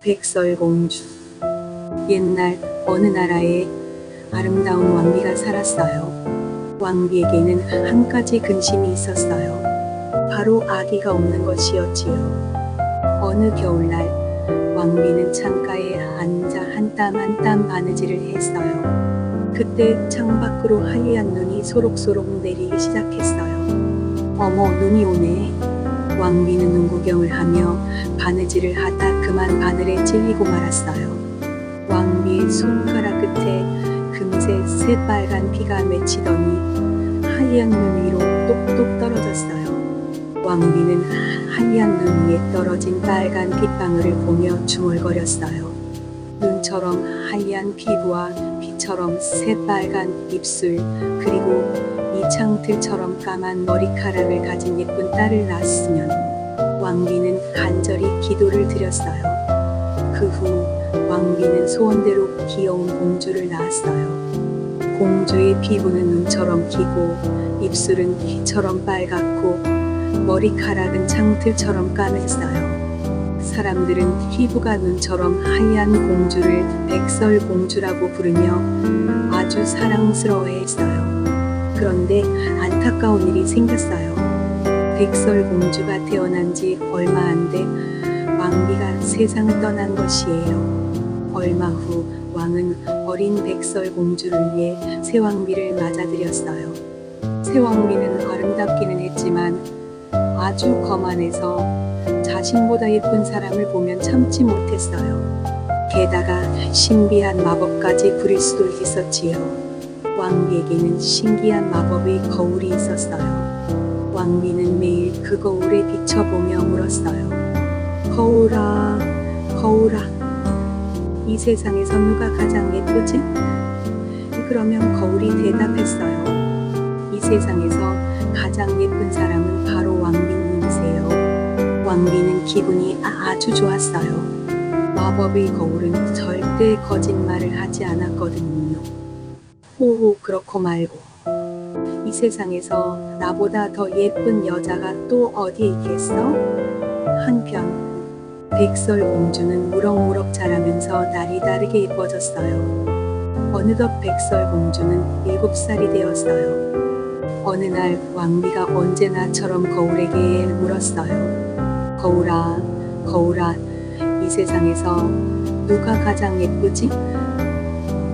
백설공주. 옛날 어느 나라에 아름다운 왕비가 살았어요. 왕비에게는 한 가지 근심이 있었어요. 바로 아기가 없는 것이었지요. 어느 겨울날 왕비는 창가에 앉아 한 땀 한 땀 바느질을 했어요. 그때 창밖으로 하얀 눈이 소록소록 내리기 시작했어요. 어머, 눈이 오네. 왕비는 눈구경을 하며 바느질을 하다 그만 바늘에 찔리고 말았어요. 왕비의 손가락 끝에 금세 새빨간 피가 맺히더니 하얀 눈 위로 똑똑 떨어졌어요. 왕비는 하얀 눈 위에 떨어진 빨간 빗방울을 보며 중얼거렸어요. 눈처럼 하얀 피부와 피처럼 새빨간 입술, 그리고 이창틀처럼 까만 머리카락을 가진 예쁜 딸을 낳았으면. 왕비는 간절히 기도를 드렸어요. 그 후 왕비는 소원대로 귀여운 공주를 낳았어요. 공주의 피부는 눈처럼 기고, 입술은 피처럼 빨갛고, 머리카락은 창틀처럼 까맸어요. 사람들은 피부가 눈처럼 하얀 공주를 백설공주라고 부르며 아주 사랑스러워했어요. 그런데 안타까운 일이 생겼어요. 백설공주가 태어난 지 얼마 안 돼 왕비가 세상을 떠난 것이에요. 얼마 후 왕은 어린 백설공주를 위해 새왕비를 맞아들였어요. 새왕비는 아름답기는 했지만 아주 거만해서 자신보다 예쁜 사람을 보면 참지 못했어요. 게다가 신비한 마법까지 부릴 수도 있었지요. 왕비에게는 신기한 마법의 거울이 있었어요. 왕비는 매일 그 거울에 비춰보며 물었어요. 거울아, 거울아, 이 세상에서 누가 가장 예쁘지? 그러면 거울이 대답했어요. 이 세상에서 가장 예쁜 사람은 바로 왕비님이세요. 왕비는 기분이 아주 좋았어요. 마법의 거울은 절대 거짓말을 하지 않았거든요. 오, 그렇고 말고. 이 세상에서 나보다 더 예쁜 여자가 또 어디에 있겠어? 한편 백설공주는 무럭무럭 자라면서 날이 다르게 예뻐졌어요. 어느덧 백설공주는 7살이 되었어요. 어느 날 왕비가 언제나처럼 거울에게 물었어요. 거울아, 거울아, 이 세상에서 누가 가장 예쁘지?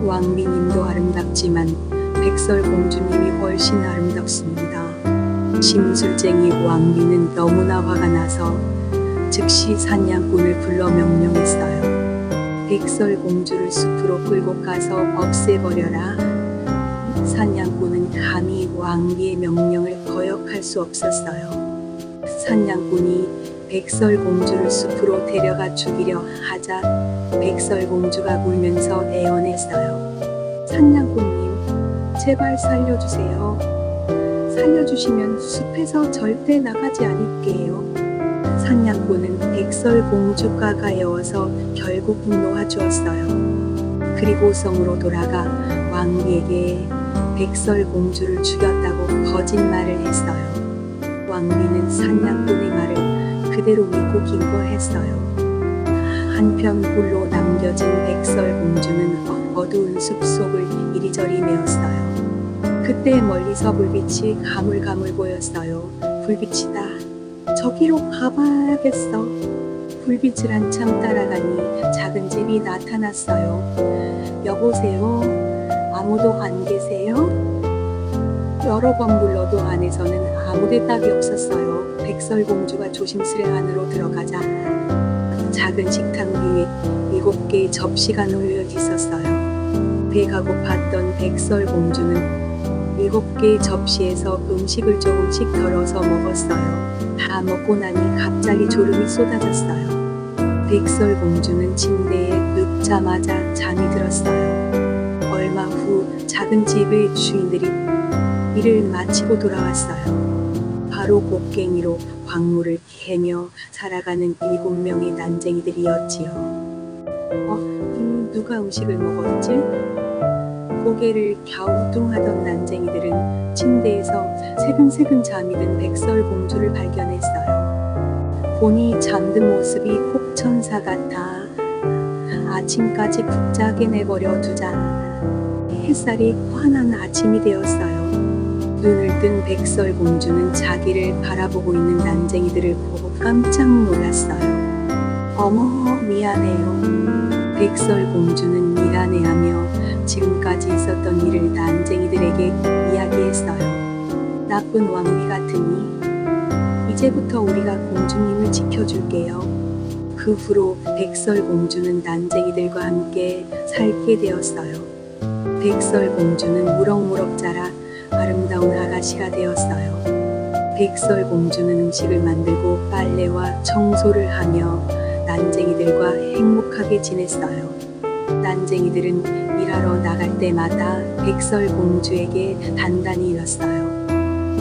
왕비님도 아름답지만 백설공주님이 훨씬 아름답습니다. 심술쟁이 왕비는 너무나 화가 나서 즉시 사냥꾼을 불러 명령했어요. 백설공주를 숲으로 끌고 가서 없애버려라. 사냥꾼은 감히 왕비의 명령을 거역할 수 없었어요. 사냥꾼이 백설공주를 숲으로 데려가 죽이려 하자 백설공주가 울면서 애원했어요. 사냥꾼님, 제발 살려주세요. 살려주시면 숲에서 절대 나가지 않을게요. 사냥꾼은 백설공주가 가여워서 결국 놓아주었어요. 그리고 성으로 돌아가 왕비에게 백설공주를 죽였다고 거짓말을 했어요. 왕비는 사냥꾼의 말을 그대로 믿고 기뻐했어요. 한편 홀로 남겨진 백설공주는 어두운 숲속을 이리저리 메었어요. 그때 멀리서 불빛이 가물가물 보였어요. 불빛이다. 저기로 가봐야겠어. 불빛을 한참 따라가니 작은 집이 나타났어요. 여보세요? 아무도 안 계세요? 여러 번 불러도 안에서는 아무 대답이 없었어요. 백설공주가 조심스레 안으로 들어가자 작은 식탁 위에 7개의 접시가 놓여 있었어요. 배가 고팠던 백설공주는 7개의 접시에서 음식을 조금씩 덜어서 먹었어요. 다 먹고 나니 갑자기 졸음이 쏟아졌어요. 백설공주는 침대에 눕자마자 잠이 들었어요. 얼마 후 작은 집의 주인들이 일을 마치고 돌아왔어요. 바로 곡괭이로 광물을 캐며 살아가는 7명의 난쟁이들이었지요. 누가 음식을 먹었지? 고개를 갸우뚱하던 난쟁이들은 침대에서 새근새근 잠이 든 백설공주를 발견했어요. 보니 잠든 모습이 폭천사 같아 아침까지 국자게 내버려 두자. 햇살이 환한 아침이 되었어요. 눈을 뜬 백설공주는 자기를 바라보고 있는 난쟁이들을 보고 깜짝 놀랐어요. 어머, 미안해요. 백설공주는 미안해하며 지금까지 있었던 일을 난쟁이들에게 이야기했어요. 나쁜 왕비 같으니 이제부터 우리가 공주님을 지켜줄게요. 그 후로 백설공주는 난쟁이들과 함께 살게 되었어요. 백설공주는 무럭무럭 자라 아름다운 아가씨가 되었어요. 백설공주는 음식을 만들고 빨래와 청소를 하며 난쟁이들과 행복하게 지냈어요. 난쟁이들은 일하러 나갈 때마다 백설공주에게 단단히 일렀어요.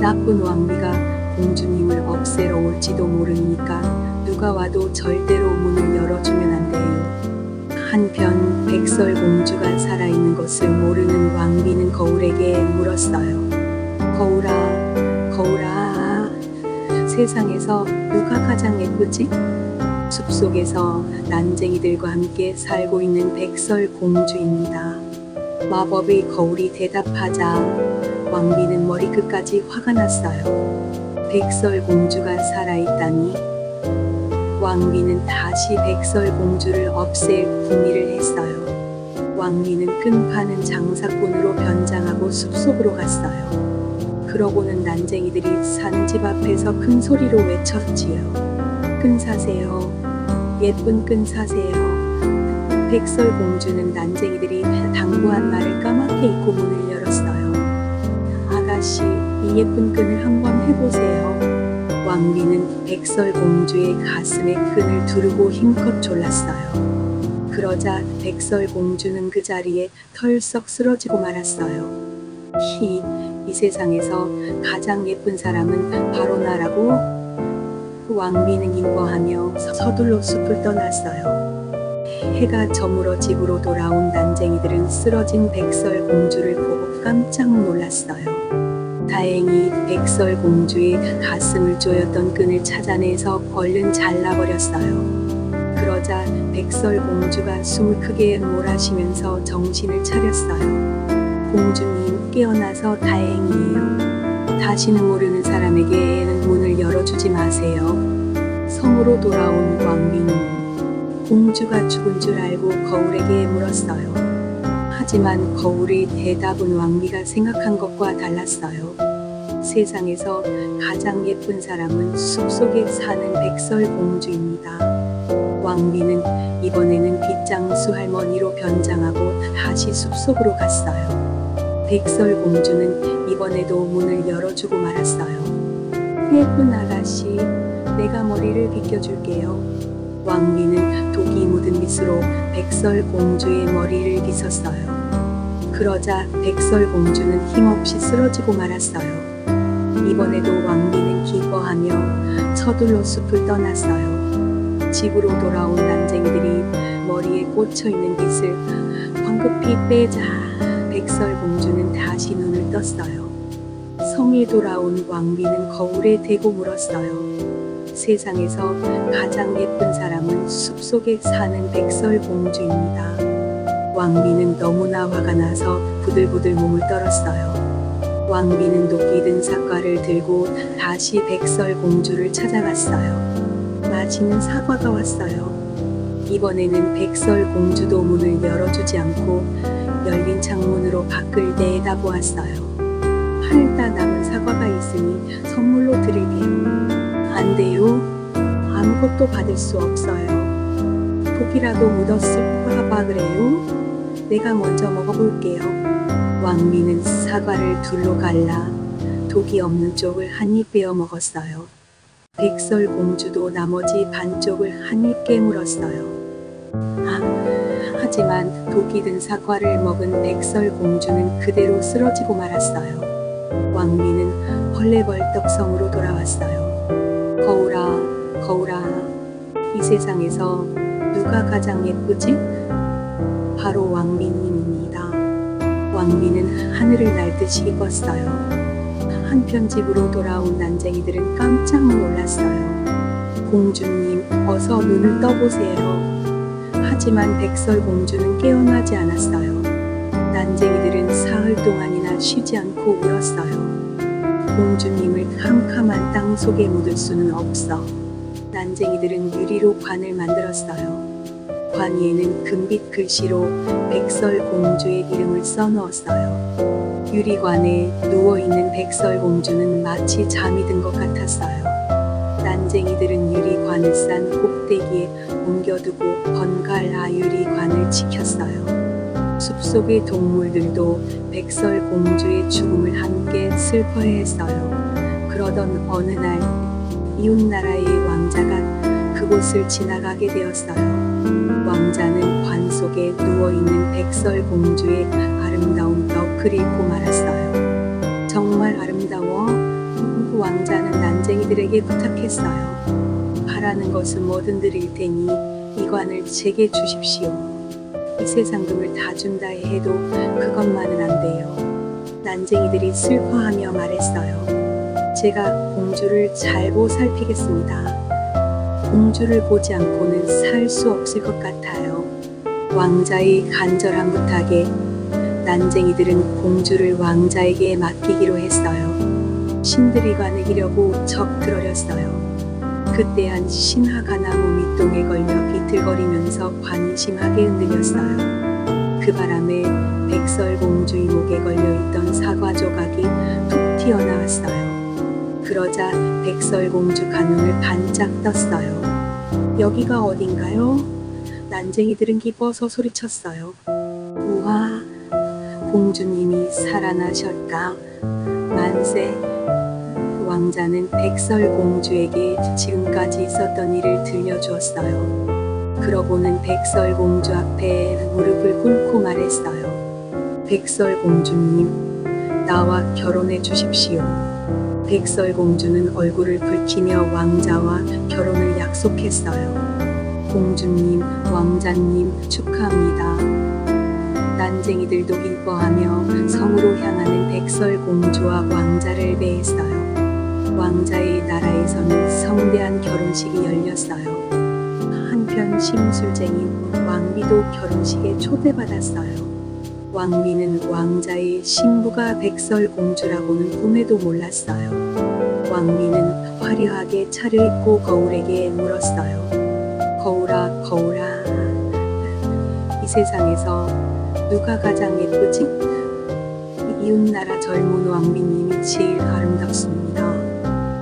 나쁜 왕비가 공주님을 없애러 올지도 모르니까 누가 와도 절대로 문을 열어주면 안 돼요. 한편 백설공주가 살아있는 것을 모르는 왕비는 거울에게 물었어요. 거울아, 거울아, 세상에서 누가 가장 예쁘지? 숲속에서 난쟁이들과 함께 살고 있는 백설공주입니다. 마법의 거울이 대답하자 왕비는 머리끝까지 화가 났어요. 백설공주가 살아있다니. 왕비는 다시 백설공주를 없앨 궁리를 했어요. 왕비는 끈파는 장사꾼으로 변장하고 숲속으로 갔어요. 그러고는 난쟁이들이 사는 집 앞에서 큰 소리로 외쳤지요. 끈 사세요. 예쁜 끈 사세요. 백설공주는 난쟁이들이 당부한 말을 까맣게 잊고 문을 열었어요. 아가씨, 이 예쁜 끈을 한번 해보세요. 왕비는 백설공주의 가슴에 끈을 두르고 힘껏 졸랐어요. 그러자 백설공주는 그 자리에 털썩 쓰러지고 말았어요. 이 세상에서 가장 예쁜 사람은 바로 나라고? 왕비는 기뻐하며 서둘러 숲을 떠났어요. 해가 저물어 집으로 돌아온 난쟁이들은 쓰러진 백설공주를 보고 깜짝 놀랐어요. 다행히 백설공주의 가슴을 조였던 끈을 찾아내서 얼른 잘라버렸어요. 그러자 백설공주가 숨을 크게 몰아쉬면서 정신을 차렸어요. 공주님, 깨어나서 다행이에요. 다시는 모르는 사람에게는 문을 열어주지 마세요. 성으로 돌아온 왕비는 공주가 죽은 줄 알고 거울에게 물었어요. 하지만 거울의 대답은 왕비가 생각한 것과 달랐어요. 세상에서 가장 예쁜 사람은 숲속에 사는 백설공주입니다. 왕비는 이번에는 빗장수 할머니로 변장하고 다시 숲속으로 갔어요. 백설공주는 이번에도 문을 열어주고 말았어요. 예쁜 아가씨, 내가 머리를 빗겨줄게요. 왕비는 독이 묻은 빗으로 백설공주의 머리를 빗었어요. 그러자 백설공주는 힘없이 쓰러지고 말았어요. 이번에도 왕비는 기뻐하며 서둘러 숲을 떠났어요. 집으로 돌아온 난쟁이들이 머리에 꽂혀있는 빗을 황급히 빼자 백설공주는 다시 눈을 떴어요. 성에 돌아온 왕비는 거울에 대고 물었어요. 세상에서 가장 예쁜 사람은 숲속에 사는 백설공주입니다. 왕비는 너무나 화가 나서 부들부들 몸을 떨었어요. 왕비는 녹이 든 사과를 들고 다시 백설공주를 찾아갔어요. 맛있는 사과가 왔어요. 이번에는 백설공주도 문을 열어주지 않고 열린 창문으로 밖을 내다보았어요. 팔다 남은 사과가 있으니 선물로 드릴게요. 안 돼요. 아무것도 받을 수 없어요. 독이라도 묻었을까 그래요? 내가 먼저 먹어볼게요. 왕비는 사과를 둘로 갈라 독이 없는 쪽을 한 입 베어 먹었어요. 백설공주도 나머지 반쪽을 한 입 깨물었어요. 하지만 독이 든 사과를 먹은 백설공주는 그대로 쓰러지고 말았어요. 왕비는 헐레벌떡 성으로 돌아왔어요. 거울아, 거울아, 이 세상에서 누가 가장 예쁘지? 바로 왕비님입니다. 왕비는 하늘을 날듯이 기뻤어요. 한편 집으로 돌아온 난쟁이들은 깜짝 놀랐어요. 공주님, 어서 눈을 떠보세요. 하지만 백설공주는 깨어나지 않았어요. 난쟁이들은 사흘 동안이나 쉬지 않고 울었어요. 공주님을 캄캄한 땅 속에 묻을 수는 없어. 난쟁이들은 유리로 관을 만들었어요. 관 위에는 금빛 글씨로 백설공주의 이름을 써넣었어요. 유리관에 누워있는 백설공주는 마치 잠이 든 것 같았어요. 난쟁이들은 유리관을 싼 꼭대기에 옮겨두고 번갈아 유리관을 지켰어요. 숲속의 동물들도 백설공주의 죽음을 함께 슬퍼해했어요. 그러던 어느 날 이웃나라의 왕자가 그곳을 지나가게 되었어요. 왕자는 관 속에 누워있는 백설공주의 아름다운 넋을 잃고 말았어요. 정말 아름다워? 왕자는 난쟁이들에게 부탁했어요. 바라는 것은 뭐든 드릴 테니 이 관을 제게 주십시오. 이 세상금을 다 준다 해도 그것만은 안 돼요. 난쟁이들이 슬퍼하며 말했어요. 제가 공주를 잘 보살피겠습니다. 공주를 보지 않고는 살 수 없을 것 같아요. 왕자의 간절한 부탁에 난쟁이들은 공주를 왕자에게 맡기기로 했어요. 신들이 관을 이려고 적들어렸어요. 그때 한 신하가 나무 밑동에 걸려 비틀거리면서 관이 심하게 흔들렸어요. 그 바람에 백설공주의 목에 걸려있던 사과 조각이 툭 튀어나왔어요. 그러자 백설공주가 눈을 반짝 떴어요. 여기가 어딘가요? 난쟁이들은 기뻐서 소리쳤어요. 우와, 공주님이 살아나셨다. 만세. 왕자는 백설공주에게 지금까지 있었던 일을 들려주었어요. 그러고는 백설공주 앞에 무릎을 꿇고 말했어요. 백설공주님, 나와 결혼해 주십시오. 백설공주는 얼굴을 붉히며 왕자와 결혼을 약속했어요. 공주님, 왕자님 축하합니다. 난쟁이들도 기뻐하며 성으로 향하는 백설공주와 왕자를 배했어요. 왕자의 나라에서는 성대한 결혼식이 열렸어요. 한편 심술쟁이 왕비도 결혼식에 초대받았어요. 왕비는 왕자의 신부가 백설공주라고는 꿈에도 몰랐어요. 왕비는 화려하게 차려입고 거울에게 물었어요. 거울아, 거울아, 이 세상에서 누가 가장 예쁘지? 이웃나라 젊은 왕비님이 제일 아름답습니다.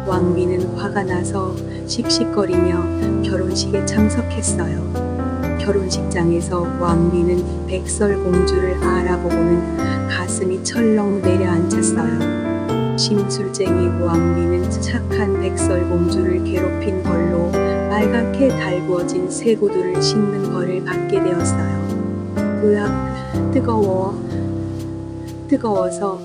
왕비는 화가 나서 씩씩거리며 결혼식에 참석했어요. 결혼식장에서 왕비는 백설공주를 알아보고는 가슴이 철렁 내려앉았어요. 심술쟁이 왕비는 착한 백설공주를 괴롭힌 벌로 빨갛게 달구어진 새 구두를 신는 벌을 받게 되었어요. 으악, 뜨거워. 뜨거워서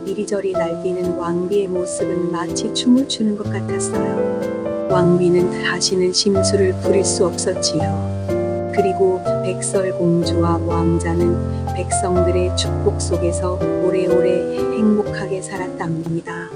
이리저리 날뛰는 왕비의 모습은 마치 춤을 추는 것 같았어요. 왕비는 다시는 심술을 부릴 수 없었지요. 그리고 백설공주와 왕자는 백성들의 축복 속에서 오래오래 행복하게 살았답니다.